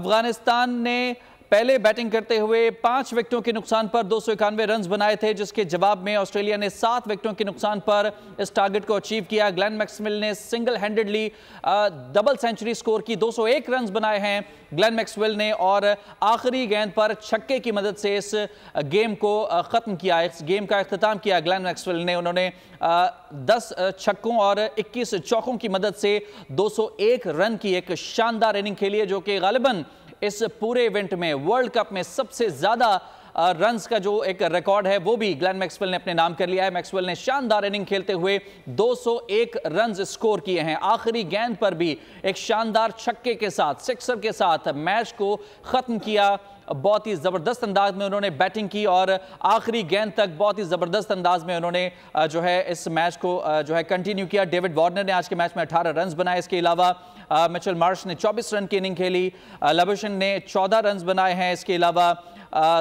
افغانستان نے پہلے بیٹنگ کرتے ہوئے 5 وکٹوں کے نقصان پر 291 رنز بنائے تھے، جس کے جواب میں آسٹریلیا نے 7 وکٹوں کے نقصان پر اس ٹارگٹ کو اچیو کیا. گلین میکسویل نے single handedly double century score کی، 201 رنز بنائے ہیں گلین میکسویل نے، اور آخری گیند پر چھکے کی مدد سے اس گیم کو ختم کیا، اس گیم کا اختتام کیا گلین میکسویل نے. انہوں نے 10 چھکوں اور 21 چوکوں کی مدد سے 201 رن کی ایک شاندار اننگ کھیلی ہے، جو کہ غالباً اس پورے ایونٹ میں ورلڈ کپ میں سب سے زیادہ रन्स का जो एक रिकॉर्ड है वो भी ग्लेन मैक्सवेल ने अपने नाम कर लिया है। मैक्सवेल ने शानदार इनिंग खेलते हुए 201 रन्स स्कोर किए हैं। आखिरी गेंद पर भी एक शानदार छक्के के साथ, सिक्सर के साथ मैच को खत्म किया। बहुत ही ज़बरदस्त अंदाज में उन्होंने बैटिंग की और आखिरी गेंद तक बहुत ही ज़बरदस्त अंदाज में उन्होंने जो है इस मैच को जो है कंटिन्यू किया। डेविड वार्नर ने आज के मैच में 18 रन्स बनाए। इसके अलावा मिचेल मार्श ने 24 रन की इनिंग खेली। लबुशेन ने 14 रन्स बनाए हैं। इसके अलावा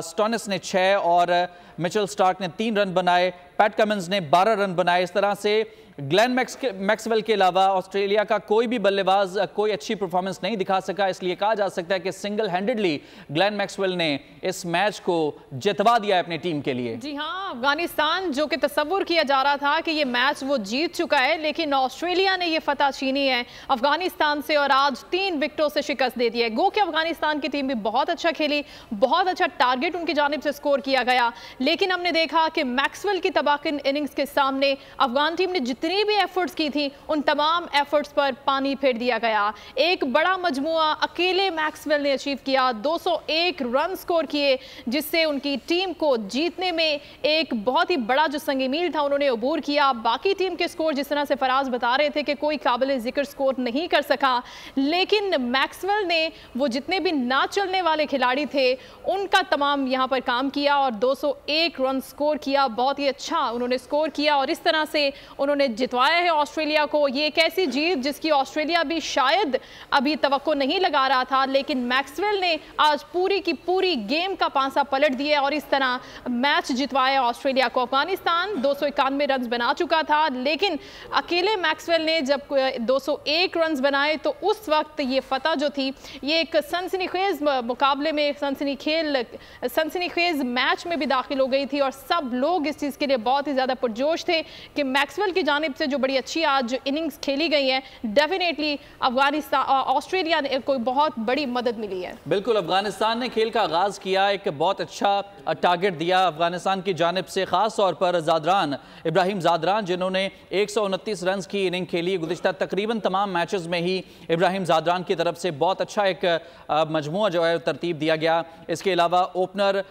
स्टोनिस ने 6 और मिचेल स्टार्क ने 3 रन बनाए। पैट कमिंस ने 12 रन बनाए। इस तरह से ग्लेन मैक्सवेल के अलावा ऑस्ट्रेलिया का कोई भी बल्लेबाज कोई अच्छी परफॉर्मेंस नहीं दिखा सका। इसलिए कहा जा सकता है कि सिंगल हैंडेडली ग्लेन मैक्सवेल ने इस मैच को जितवा दिया है अपनी टीम के लिए। जी हाँ, अफगानिस्तान जो कि तस्वुर किया जा रहा था कि ये मैच वो जीत चुका है, लेकिन ऑस्ट्रेलिया ने ये फतह छीनी है अफगानिस्तान से और आज 3 विकेटों से शिकस्त दे दी है। गो कि अफगानिस्तान की टीम भी बहुत अच्छा खेली, बहुत अच्छा टारगेट उनकी जानिब से स्कोर किया गया, लेकिन हमने देखा कि मैक्सवेल की तबाहकुन इनिंग्स के सामने अफगान टीम ने जितनी भी एफर्ट्स की थी उन तमाम एफर्ट्स पर पानी फेर दिया गया। एक बड़ा मजमुआ अकेले मैक्सवेल ने अचीव किया, 201 रन स्कोर किए, जिससे उनकी टीम को जीतने में एक बहुत ही बड़ा जो संग मील था उन्होंने अबूर किया। बाकी टीम के स्कोर जिस तरह से फराज बता रहे थे कि कोई काबिल जिक्र स्कोर नहीं कर सका, लेकिन मैक्सवेल ने वो जितने भी ना चलने वाले खिलाड़ी थे उनका तमाम यहाँ पर काम किया और 201 रन स्कोर किया। बहुत ही अच्छा उन्होंने स्कोर किया और इस तरह से उन्होंने जितवाया है ऑस्ट्रेलिया को। ये एक ऐसी जीत जिसकी ऑस्ट्रेलिया भी शायद अभी तवक्को नहीं लगा रहा था, लेकिन मैक्सवेल ने आज पूरी की पूरी गेम का पांसा पलट दिया और इस तरह मैच जितवाया ऑस्ट्रेलिया को। अफगानिस्तान 291 रन बना चुका था, लेकिन अकेले मैक्सवेल ने जब 201 रन बनाए तो उस वक्त ये फतह जो थी ये एक सनसनीखेज मुकाबले में, सनसनीखेज मैच में भी दाखिल हो गई थी और सब लोग इस चीज़ के लिए बहुत ही ज़्यादा पुरजोश थे कि मैक्सवेल की जानिब से जो बड़ी अच्छी आज इनिंग्स खेली गई है, डेफिनेटली अफगानिस्तान ऑस्ट्रेलिया ने कोई बहुत बड़ी मदद मिली है। बिल्कुल, अफगानिस्तान ने खेल का आगाज़ किया, एक बहुत अच्छा टारगेट दिया अफगानिस्तान की जानिब से, ख़ास तौर पर ज़ादरान, इब्राहिम ज़ादरान, जिन्होंने 129 रन की इनिंग खेली। गुज़िश्ता तकरीबन तमाम मैचेस में ही इब्राहिम ज़ादरान की तरफ से बहुत अच्छा एक मजमुआ जो है तरतीब दिया गया। इसके अलावा ओपनर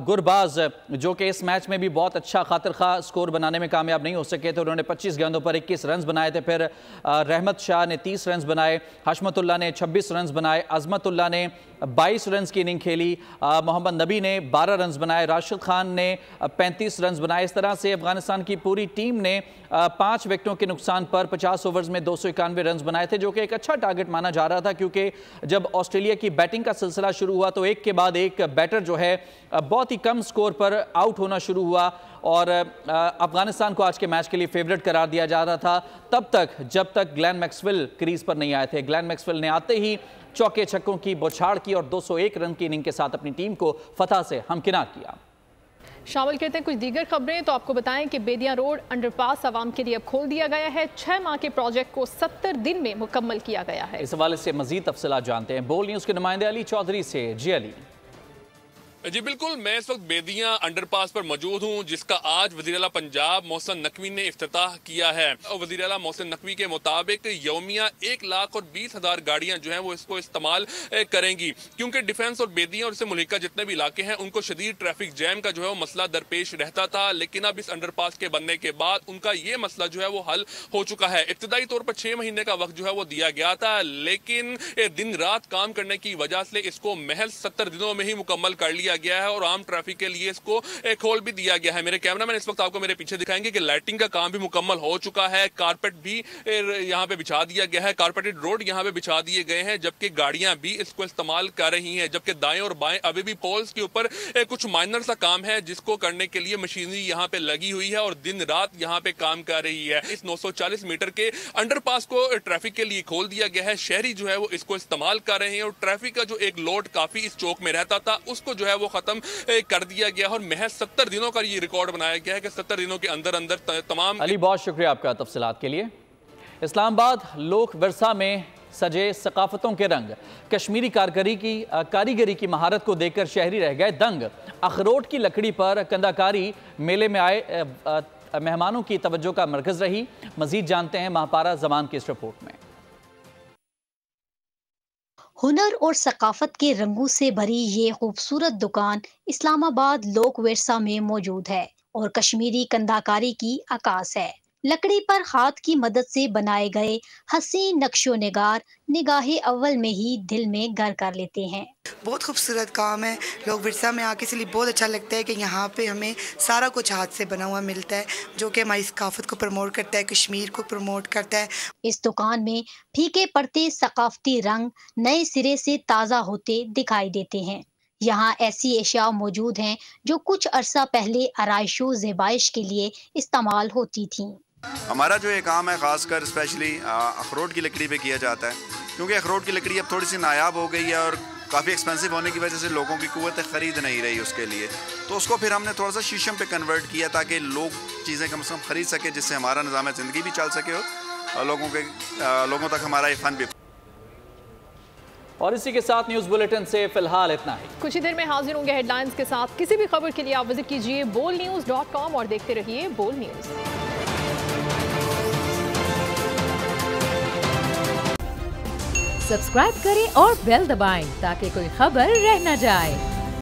गुरबाज जो कि इस मैच में भी बहुत अच्छा खातिर खा स्कोर बनाने में कामयाब नहीं हो सके थे, उन्होंने 25 गेंदों पर 21 रन बनाए थे। फिर रहमत शाह ने 30 रन बनाए, हशमतुल्लाह ने 26 रन बनाए, अजमतुल्लाह ने 22 रन की इनिंग खेली, मोहम्मद नबी ने 12 रन बनाए, राशिद खान ने 35 रन बनाए। इस तरह से अफगानिस्तान की पूरी टीम ने 5 विकेटों के नुकसान पर 50 ओवर्स में 291 रन बनाए थे, जो कि एक अच्छा टारगेट माना जा रहा था, क्योंकि जब ऑस्ट्रेलिया की बैटिंग का सिलसिला शुरू हुआ तो एक के बाद एक बैटर जो है बहुत ही कम स्कोर पर आउट होना शुरू हुआ और अफगानिस्तान को आज के मैच के लिए फेवरेट करार दिया जा रहा था तब तक जब तक ग्लेन मैक्सवेल क्रीज पर नहीं आए थे। ग्लेन मैक्सवेल ने आते ही चौके छक्कों की बौछार की और 201 रन की इनिंग के साथ अपनी टीम को फतह से हमकिनार किया। शामिल करते हैं कुछ दीगर खबरें, तो आपको बताएं कि बेदिया रोड अंडरपास आवाम के लिए अब खोल दिया गया है। 6 माह के प्रोजेक्ट को 70 दिन में मुकम्मल किया गया है। इस हवाले से मजीद तफसीलात जानते हैं बोल न्यूज़ के नुमाइंदे अली चौधरी से। जी अली। जी बिल्कुल, मैं इस वक्त बेदिया अंडरपास पर मौजूद हूँ, जिसका आज वज़ीर आला पंजाब मोहसिन नकवी ने इफ्तिताह किया है। और वज़ीर आला मोहसिन नकवी के मुताबिक यौमिया 1,20,000 गाड़ियाँ जो हैं वो इसको इस्तेमाल करेंगी, क्योंकि डिफेंस और बेदिया और इससे मुल्हिका जितने भी इलाके हैं उनको शदीद ट्रैफिक जैम का जो है वो मसला दरपेश रहता था, लेकिन अब इस अंडरपास के बनने के बाद उनका ये मसला जो है वो हल हो चुका है। इब्तदाई तौर पर 6 महीने का वक्त जो है वो दिया गया था, लेकिन दिन रात काम करने की वजह से इसको महज 70 दिनों में ही मुकम्मल कर लिया गया है और आम ट्रैफिक के लिए इसको खोल भी दिया गया है। मेरे कैमरामैन इस वक्त आपको मेरे पीछे दिखाएंगे कि लाइटिंग का काम भी मुकम्मल हो चुका है, कारपेट भी यहाँ पे बिछा दिया गया है, कारपेटेड रोड यहाँ पे बिछा दिए गए हैं, जबकि गाड़ियां भी इसको इस्तेमाल कर रही हैं। जबकि दाएं और बाएं अभी भी पोल्स के ऊपर कुछ माइनर सा काम है, जिसको करने के लिए मशीनरी यहाँ पे लगी हुई है और दिन रात यहाँ पे काम कर रही है। इस 940 मीटर के अंडरपास को ट्रैफिक के लिए खोल दिया गया है। शहरी जो है वो इसको इस्तेमाल कर रहे हैं और ट्रैफिक का जो एक लोड काफी इस चौक में रहता था उसको जो है वो खत्म कर दिया गया और महज 70 दिनों का ये रिकॉर्ड बनाया गया है कि 70 दिनों के अंदर अंदर तमाम। अली बहुत शुक्रिया आपका तफसीलात के लिए। इस्लामाबाद लोक विरसा में सजे सकाफतों के रंग, कश्मीरी कारीगरी की महारत को देखकर शहरी रह गए दंग। अखरोट की लकड़ी पर कंदाकारी मेले में आए मेहमानों की तवज्जो का मरकज रही। मजीद जानते हैं महापारा जमान की इस रिपोर्ट में। हुनर और सकाफत के रंगों से भरी ये खूबसूरत दुकान इस्लामाबाद लोक विरसा में मौजूद है और कश्मीरी कंधाकारी की अक्कास है। लकड़ी पर हाथ की मदद से बनाए गए हसीन नक्शो निगार निगाहे अव्वल में ही दिल में घर कर लेते हैं। बहुत खूबसूरत काम है। लोग विरसा में आके इसलिए बहुत अच्छा लगता है कि यहाँ पे हमें सारा कुछ हाथ से बना हुआ मिलता है, जो कि हमारी सकाफत को प्रमोट करता है, कश्मीर को प्रमोट करता है। इस दुकान में फीके पड़ते सकाफती रंग नए सिरे से ताज़ा होते दिखाई देते हैं। यहाँ ऐसी एशिया मौजूद हैं जो कुछ अरसा पहले आराइशो ज़ेबाइश के लिए इस्तेमाल होती थीं। हमारा जो ये काम है ख़ासकर स्पेशली अखरोट की लकड़ी पे किया जाता है, क्योंकि अखरोट की लकड़ी अब थोड़ी सी नायाब हो गई है और काफ़ी एक्सपेंसिव होने की वजह से लोगों की कुव्वत ख़रीद नहीं रही उसके लिए, तो उसको फिर हमने थोड़ा सा शीशम पे कन्वर्ट किया ताकि लोग चीज़ें कम से कम ख़रीद सके, जिससे हमारा निज़ाम ज़िंदगी भी चल सके और लोगों तक हमारा ये फ़न भी। और इसी के साथ न्यूज़ बुलेटिन से फिलहाल इतना ही। कुछ ही देर में हाजिर होंगे हेडलाइंस के साथ। किसी भी खबर के लिए आप विजिट कीजिए bolnews.com और देखते रहिए बोल न्यूज़। सब्सक्राइब करें और बेल दबाएं ताकि कोई खबर रह न जाए।